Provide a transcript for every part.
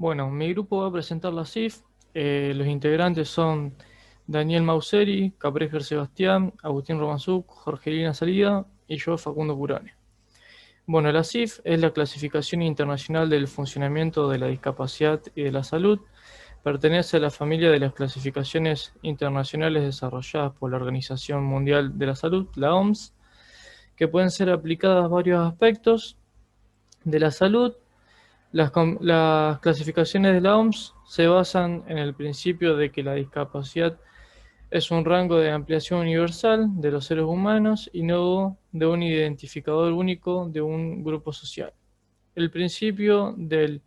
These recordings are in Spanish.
Bueno, mi grupo va a presentar la CIF. Los integrantes son Daniel Mauseri, Capreger Sebastián, Agustín Romanzuk, Jorgelina Salida y yo, Facundo Curane. Bueno, la CIF es la clasificación internacional del funcionamiento de la discapacidad y de la salud. Pertenece a la familia de las clasificaciones internacionales desarrolladas por la Organización Mundial de la Salud, la OMS, que pueden ser aplicadas a varios aspectos de la salud. Las clasificaciones de la OMS se basan en el principio de que la discapacidad es un rango de ampliación universal de los seres humanos y no de un identificador único de un grupo social. El principio del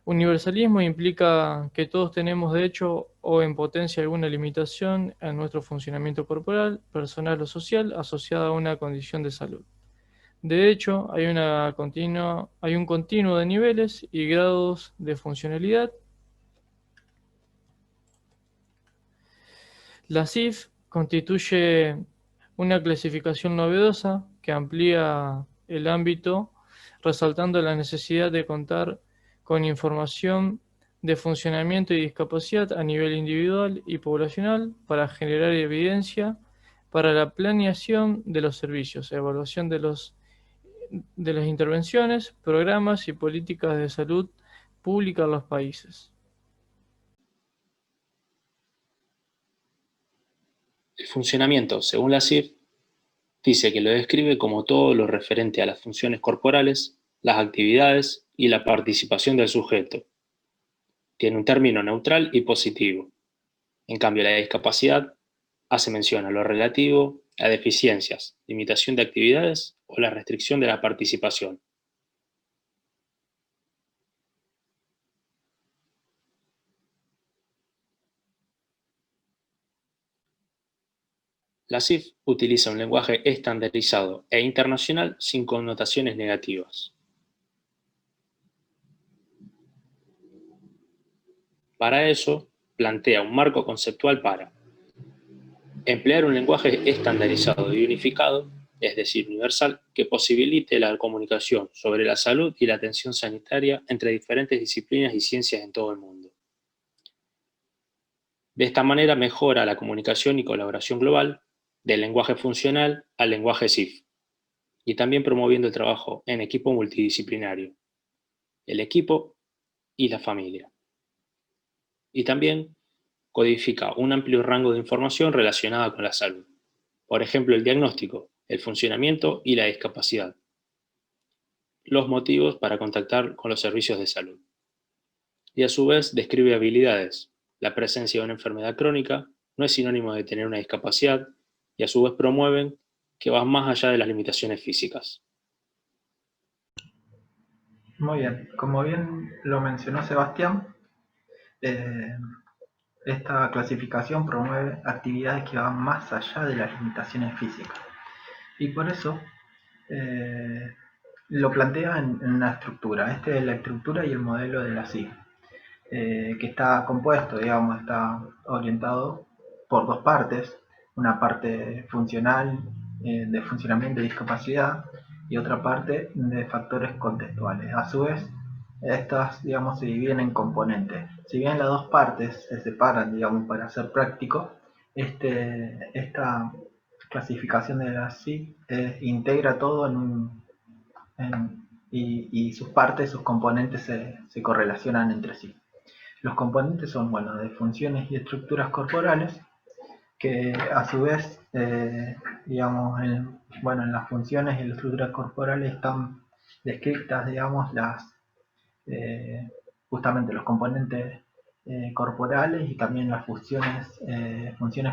universalismo implica que todos tenemos de hecho o en potencia alguna limitación en nuestro funcionamiento corporal, personal o social asociada a una condición de salud. De hecho, hay un continuo de niveles y grados de funcionalidad. La CIF constituye una clasificación novedosa que amplía el ámbito, resaltando la necesidad de contar con información de funcionamiento y discapacidad a nivel individual y poblacional para generar evidencia para la planeación de los servicios, evaluación de las intervenciones, programas y políticas de salud pública en los países. El funcionamiento, según la CIF, dice que lo describe como todo lo referente a las funciones corporales, las actividades y la participación del sujeto. Tiene un término neutral y positivo. En cambio, la discapacidad hace mención a lo relativo a deficiencias, limitación de actividades o la restricción de la participación. La CIF utiliza un lenguaje estandarizado e internacional sin connotaciones negativas. Para eso, plantea un marco conceptual para emplear un lenguaje estandarizado y unificado, es decir, universal, que posibilite la comunicación sobre la salud y la atención sanitaria entre diferentes disciplinas y ciencias en todo el mundo. De esta manera mejora la comunicación y colaboración global del lenguaje funcional al lenguaje CIF, y también promoviendo el trabajo en equipo multidisciplinario, el equipo y la familia. Y también codifica un amplio rango de información relacionada con la salud. Por ejemplo, el diagnóstico, el funcionamiento y la discapacidad. Los motivos para contactar con los servicios de salud. Y a su vez describe habilidades. La presencia de una enfermedad crónica no es sinónimo de tener una discapacidad y a su vez promueven que va más allá de las limitaciones físicas. Muy bien, como bien lo mencionó Sebastián, eh, esta clasificación promueve actividades que van más allá de las limitaciones físicas y por eso lo plantea en una estructura. Esta es la estructura y el modelo de la CIF, que está compuesto, digamos, está orientado por dos partes, una parte funcional, de funcionamiento y discapacidad, y otra parte de factores contextuales. A su vez, estas, digamos, se dividen en componentes. Si bien las dos partes se separan, digamos, para ser práctico, esta clasificación de la CIF integra todo y sus partes, sus componentes se correlacionan entre sí. Los componentes son, bueno, de funciones y estructuras corporales, que a su vez, digamos, en las funciones y las estructuras corporales están descritas, digamos, justamente los componentes corporales y también las funciones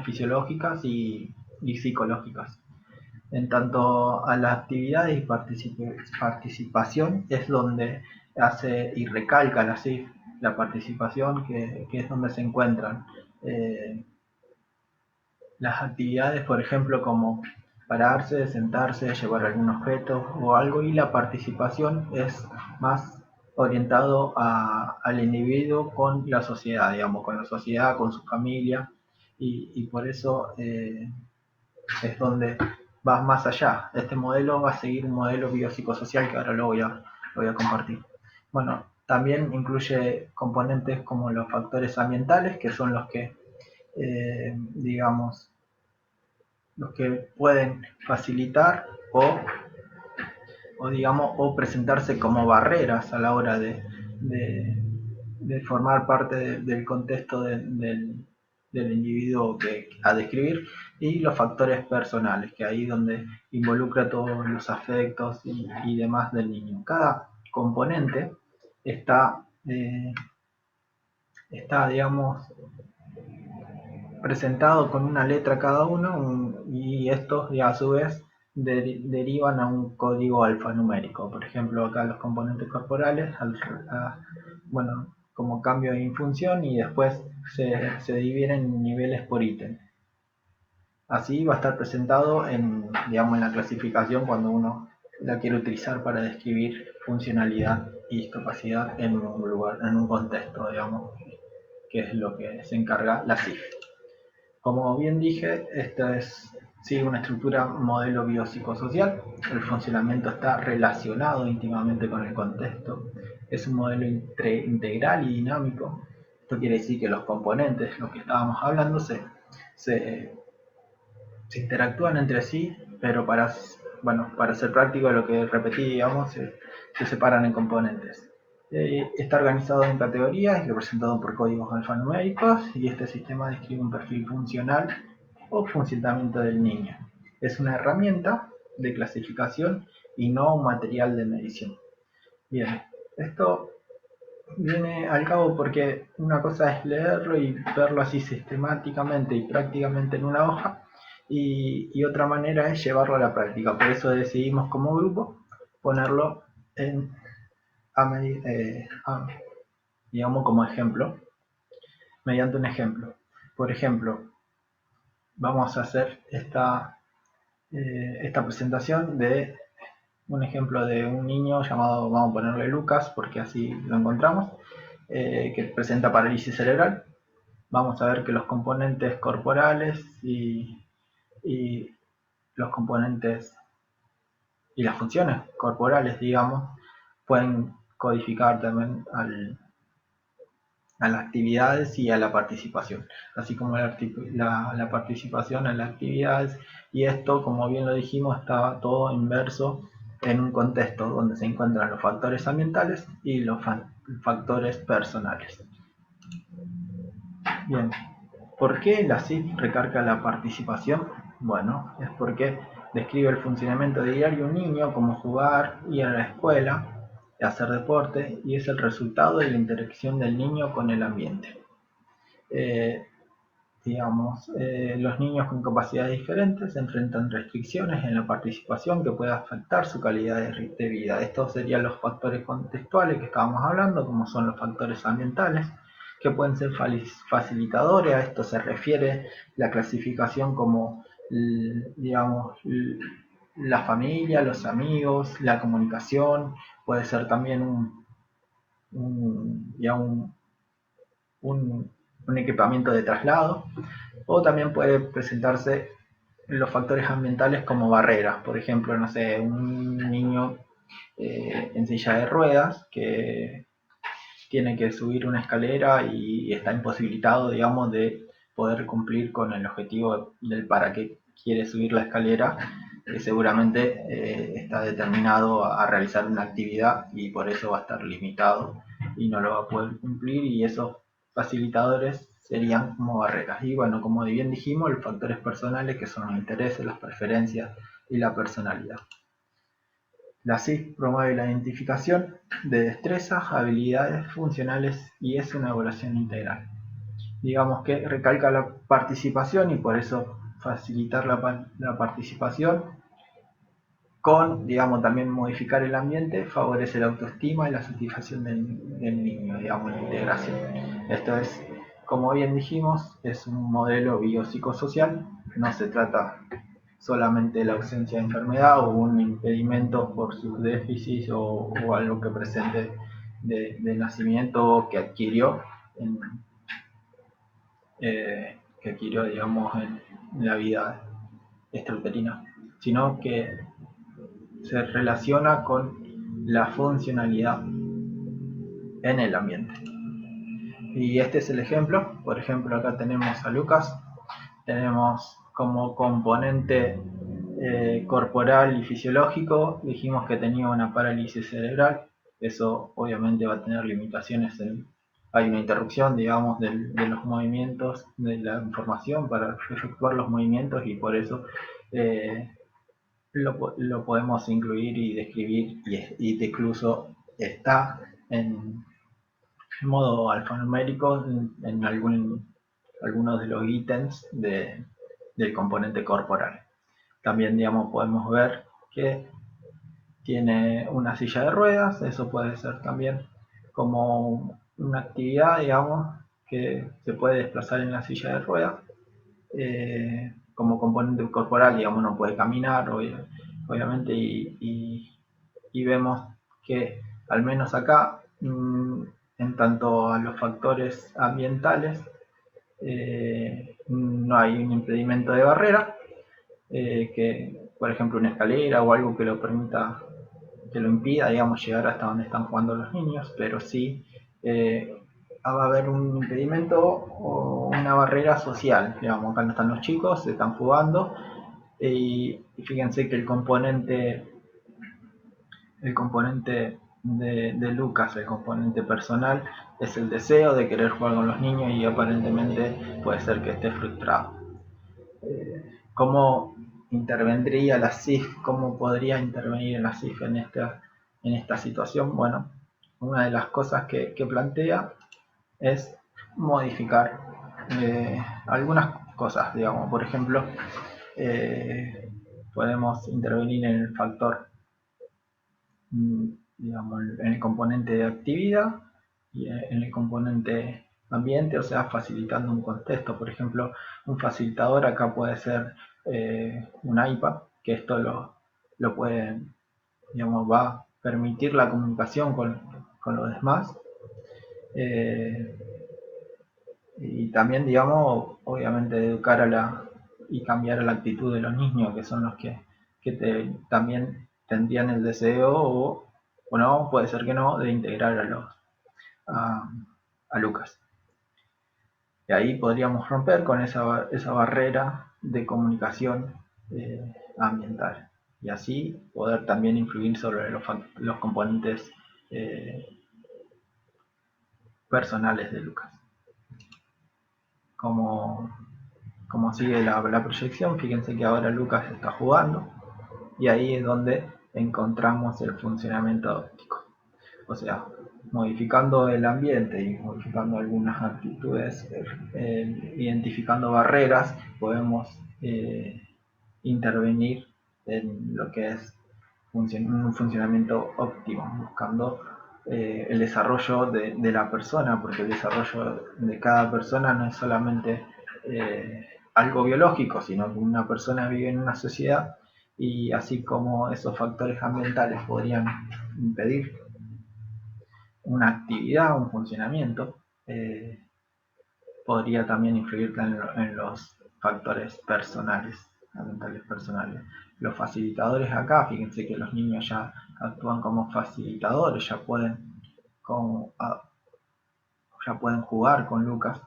fisiológicas y psicológicas. En tanto a las actividades y participación es donde hace y recalca la CIF, la participación, que es donde se encuentran las actividades, por ejemplo, como pararse, sentarse, llevar algún objeto o algo, y la participación es más orientado al individuo con la sociedad, digamos, con la sociedad, con su familia, y por eso es donde va más allá. Este modelo va a seguir un modelo biopsicosocial que ahora lo voy a compartir. Bueno, También incluye componentes como los factores ambientales, que son los que, digamos, los que pueden facilitar o presentarse como barreras a la hora de formar parte del contexto del individuo que a describir, y los factores personales, que ahí donde involucra todos los afectos y demás del niño. Cada componente está, digamos, presentado con una letra cada uno, y estos a su vez derivan a un código alfanumérico. Por ejemplo, acá los componentes corporales, bueno, como cambio de función, y después se dividen en niveles por ítem. Así va a estar presentado digamos, en la clasificación cuando uno la quiere utilizar para describir funcionalidad y discapacidad en un lugar, en un contexto, digamos, que es lo que se encarga la CIF. Como bien dije, esta es una estructura modelo biopsicosocial. El funcionamiento está relacionado íntimamente con el contexto. Es un modelo integral y dinámico. Esto quiere decir que los componentes, lo que estábamos hablando, se interactúan entre sí, pero para ser práctico, lo que repetí, digamos, se separan en componentes. Está organizado en categorías y representado por códigos alfanuméricos, y este sistema describe un perfil funcional o funcionamiento del niño. Es una herramienta de clasificación y no un material de medición. Bien, esto viene al cabo porque una cosa es leerlo y verlo así sistemáticamente y prácticamente en una hoja, y otra manera es llevarlo a la práctica. Por eso decidimos como grupo ponerlo digamos, como ejemplo, mediante un ejemplo. Por ejemplo, vamos a hacer esta presentación de un ejemplo de un niño llamado, vamos a ponerle Lucas, porque así lo encontramos, que presenta parálisis cerebral. Vamos a ver que los componentes corporales y los componentes y las funciones corporales, digamos, pueden codificar también a las actividades y a la participación, así como la participación en las actividades, y esto, como bien lo dijimos, está todo inverso en un contexto donde se encuentran los factores ambientales y los factores personales. Bien, ¿por qué la CIF recarga la participación? Bueno, es porque describe el funcionamiento diario de un niño, como jugar, ir a la escuela, hacer deporte, y es el resultado de la interacción del niño con el ambiente. Los niños con capacidades diferentes enfrentan restricciones en la participación que puede afectar su calidad de vida. Estos serían los factores contextuales que estábamos hablando, como son los factores ambientales, que pueden ser facilitadores. A esto se refiere la clasificación como, digamos, la familia, los amigos, la comunicación. Puede ser también un equipamiento de traslado, o también puede presentarse los factores ambientales como barreras. Por ejemplo, no sé, un niño en silla de ruedas que tiene que subir una escalera y está imposibilitado, digamos, de poder cumplir con el objetivo del para qué quiere subir la escalera, que seguramente está determinado a realizar una actividad, y por eso va a estar limitado y no lo va a poder cumplir, y esos facilitadores serían como barreras. Y bueno, como bien dijimos, los factores personales, que son los intereses, las preferencias y la personalidad. La CIF promueve la identificación de destrezas, habilidades funcionales, y es una evaluación integral. Digamos que recalca la participación, y por eso facilitar la participación con, digamos, también modificar el ambiente, favorece la autoestima y la satisfacción del niño, digamos, la integración. Esto es, como bien dijimos, es un modelo biopsicosocial. No se trata solamente de la ausencia de enfermedad o un impedimento por sus déficits o algo que presente de nacimiento o que adquirió, digamos, en la vida extrauterina, sino que se relaciona con la funcionalidad. en el ambiente. Y este es el ejemplo. Por ejemplo, acá tenemos a Lucas. Tenemos como componente corporal y fisiológico, dijimos que tenía una parálisis cerebral. Eso obviamente va a tener limitaciones. Hay una interrupción, digamos, de los movimientos, de la información para efectuar los movimientos, y por eso lo podemos incluir y describir, y incluso está en modo alfanumérico en algunos de los ítems del componente corporal. También, digamos, podemos ver que tiene una silla de ruedas. Eso puede ser también como una actividad, digamos, que se puede desplazar en la silla de ruedas. Como componente corporal, digamos, no puede caminar, obviamente, y vemos que al menos acá, en tanto a los factores ambientales, no hay un impedimento de barrera, que por ejemplo una escalera o algo que lo permita, que lo impida, digamos, llegar hasta donde están jugando los niños, pero sí va a haber un impedimento o una barrera social. Digamos, acá no están los chicos, se están jugando, y fíjense que el componente de Lucas, el componente personal, es el deseo de querer jugar con los niños, y aparentemente puede ser que esté frustrado. ¿Cómo intervendría la CIF? ¿Cómo podría intervenir la CIF en esta situación? Bueno, una de las cosas que plantea es modificar algunas cosas, digamos. Por ejemplo, podemos intervenir en el factor, digamos, en el componente de actividad y en el componente ambiente, o sea, facilitando un contexto. Por ejemplo, un facilitador acá puede ser un iPad, que esto lo puede, digamos, va a permitir la comunicación con los demás. Y también, digamos, obviamente educar y cambiar la actitud de los niños, que son los que también tendrían el deseo, o no, puede ser que no, de integrar a Lucas. Y ahí podríamos romper con esa barrera de comunicación ambiental, y así poder también influir sobre los componentes personales de Lucas. Como sigue la proyección, fíjense que ahora Lucas está jugando, y ahí es donde encontramos el funcionamiento óptico. O sea, modificando el ambiente y modificando algunas actitudes, identificando barreras, podemos intervenir en lo que es un funcionamiento óptimo, buscando el desarrollo de la persona, porque el desarrollo de cada persona no es solamente algo biológico, sino que una persona vive en una sociedad, y así como esos factores ambientales podrían impedir una actividad, un funcionamiento, podría también influir en los factores personales, ambientales personales. Los facilitadores acá, fíjense que los niños ya actúan como facilitadores, ya pueden jugar con Lucas,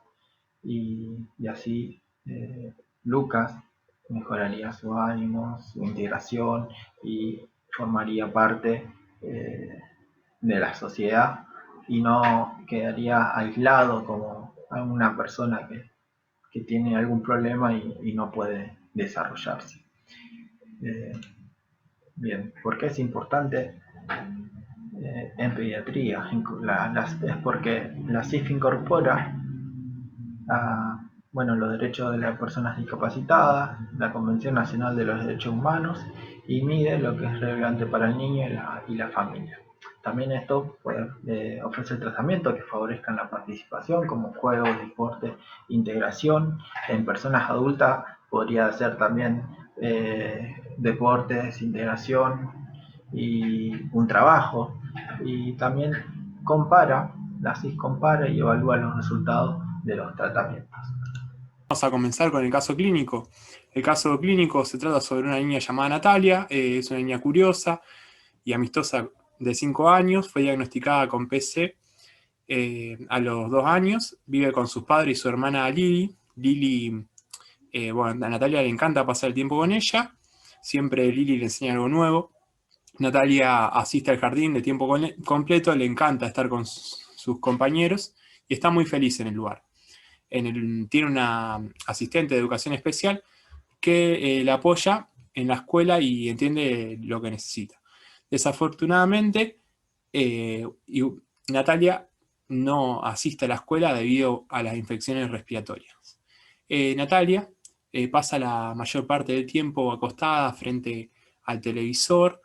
y así Lucas mejoraría su ánimo, su integración, y formaría parte de la sociedad, y no quedaría aislado como una persona que tiene algún problema y no puede desarrollarse. Bien, ¿por qué es importante en pediatría? Es porque la CIF incorpora los derechos de las personas discapacitadas, la Convención Nacional de los Derechos Humanos, y mide lo que es relevante para el niño y la familia. También esto puede ofrecer tratamientos que favorezcan la participación, como juegos, deporte, integración. En personas adultas podría ser también deportes, integración y un trabajo. Y también la CIF compara y evalúa los resultados de los tratamientos. Vamos a comenzar con el caso clínico. El caso clínico se trata sobre una niña llamada Natalia. Es una niña curiosa y amistosa de 5 años. Fue diagnosticada con PC A los 2 años vive con sus padres y su hermana Lili. Lili, bueno, a Natalia le encanta pasar el tiempo con ella. Siempre Lili le enseña algo nuevo. Natalia asiste al jardín de tiempo completo, le encanta estar con sus compañeros y está muy feliz en el lugar. Tiene una asistente de educación especial que la apoya en la escuela y entiende lo que necesita. Desafortunadamente, Natalia no asiste a la escuela debido a las infecciones respiratorias. Natalia pasa la mayor parte del tiempo acostada frente al televisor,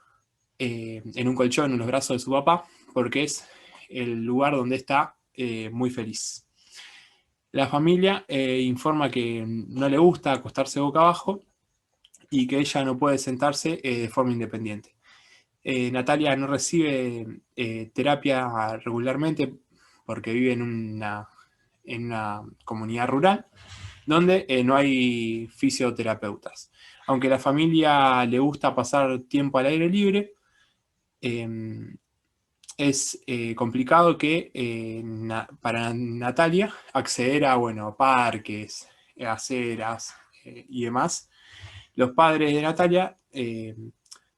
en un colchón en los brazos de su papá, porque es el lugar donde está muy feliz. La familia informa que no le gusta acostarse boca abajo y que ella no puede sentarse de forma independiente. Natalia no recibe terapia regularmente porque vive en una comunidad rural donde no hay fisioterapeutas. Aunque a la familia le gusta pasar tiempo al aire libre, es complicado que para Natalia acceder a parques, aceras y demás. Los padres de Natalia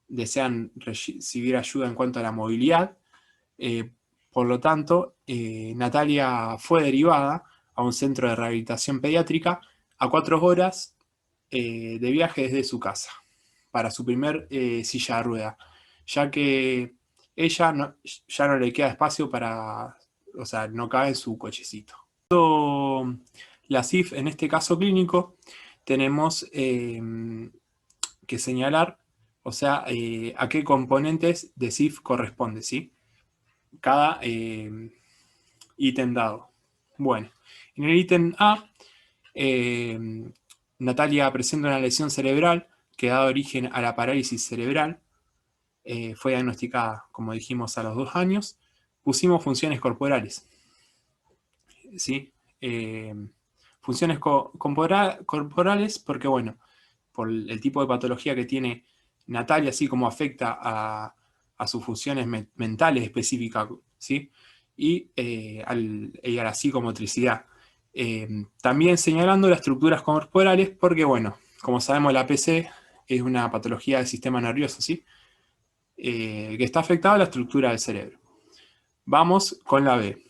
desean recibir ayuda en cuanto a la movilidad. Por lo tanto, Natalia fue derivada a un centro de rehabilitación pediátrica a 4 horas de viaje desde su casa para su primer silla de rueda, ya que ella ya no le queda espacio no cabe en su cochecito. La CIF, en este caso clínico, tenemos que señalar, a qué componentes de CIF corresponde, ¿sí? Cada ítem dado. Bueno, en el ítem A, Natalia presenta una lesión cerebral que ha dado origen a la parálisis cerebral. Fue diagnosticada, como dijimos, a los 2 años. Pusimos funciones corporales, ¿sí? Funciones corporales porque, bueno, por el tipo de patología que tiene Natalia, así como afecta a sus funciones mentales específicas, ¿sí? Y a la psicomotricidad. También señalando las estructuras corporales porque, bueno, como sabemos, la PC es una patología del sistema nervioso, ¿sí? Que está afectada a la estructura del cerebro. Vamos con la B.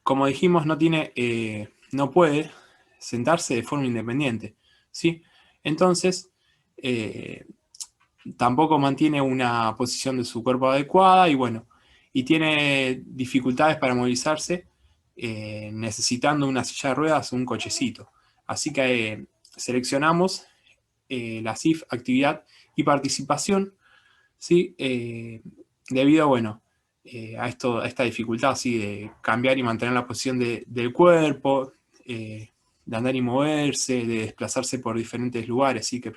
Como dijimos, no puede sentarse de forma independiente, ¿sí? Entonces, tampoco mantiene una posición de su cuerpo adecuada y tiene dificultades para movilizarse, necesitando una silla de ruedas o un cochecito. Así que seleccionamos la CIF, actividad y participación, ¿sí? Debido a esta dificultad, ¿sí? De cambiar y mantener la posición del cuerpo, de andar y moverse, de desplazarse por diferentes lugares, ¿sí? Que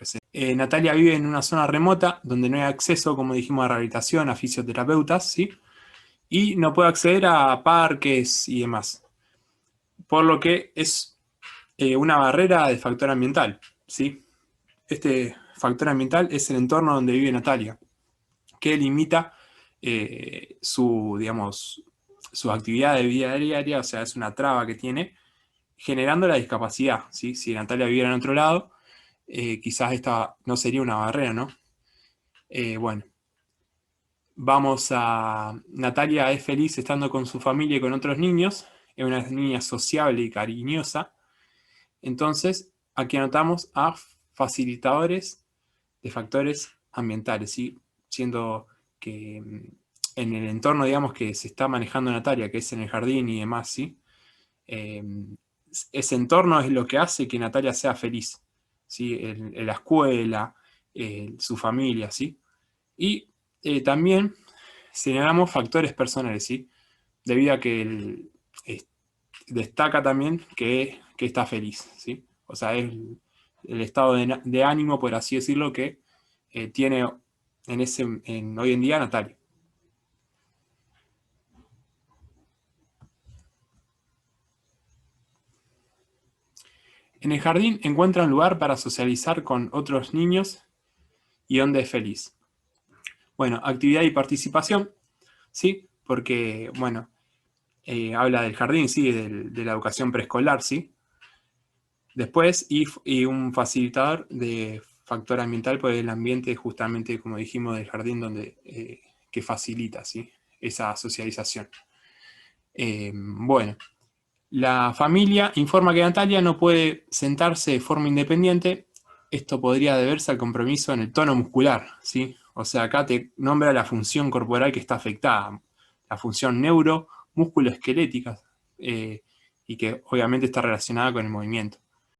Natalia vive en una zona remota donde no hay acceso, como dijimos, a rehabilitación, a fisioterapeutas, ¿sí? Y no puede acceder a parques y demás. Por lo que es una barrera de factor ambiental, ¿sí? Este factor ambiental es el entorno donde vive Natalia, que limita su actividad de vida diaria, o sea, es una traba que tiene, generando la discapacidad, ¿sí? Si Natalia viviera en otro lado, quizás esta no sería una barrera, ¿no? Natalia es feliz estando con su familia y con otros niños, es una niña sociable y cariñosa. Entonces, aquí anotamos a facilitadores de factores ambientales, ¿sí? Siendo que en el entorno, digamos, que se está manejando Natalia, que es en el jardín y demás, ¿sí? Ese entorno es lo que hace que Natalia sea feliz, ¿sí? En la escuela, su familia, ¿sí? Y también señalamos factores personales, ¿sí? Debido a que destaca también que está feliz, ¿sí? O sea, es el estado de ánimo, por así decirlo, que tiene hoy en día Natalia. En el jardín encuentra un lugar para socializar con otros niños y donde es feliz. Bueno, actividad y participación, ¿sí? Porque, bueno, habla del jardín, sí, de la educación preescolar, sí. Después, y un facilitador de factor ambiental, pues el ambiente, justamente, como dijimos, del jardín, que facilita, ¿sí?, esa socialización. Bueno, la familia informa que Natalia no puede sentarse de forma independiente. Esto podría deberse al compromiso en el tono muscular, ¿sí? O sea, acá te nombra la función corporal que está afectada, la función musculoesquelética, y que obviamente está relacionada con el movimiento.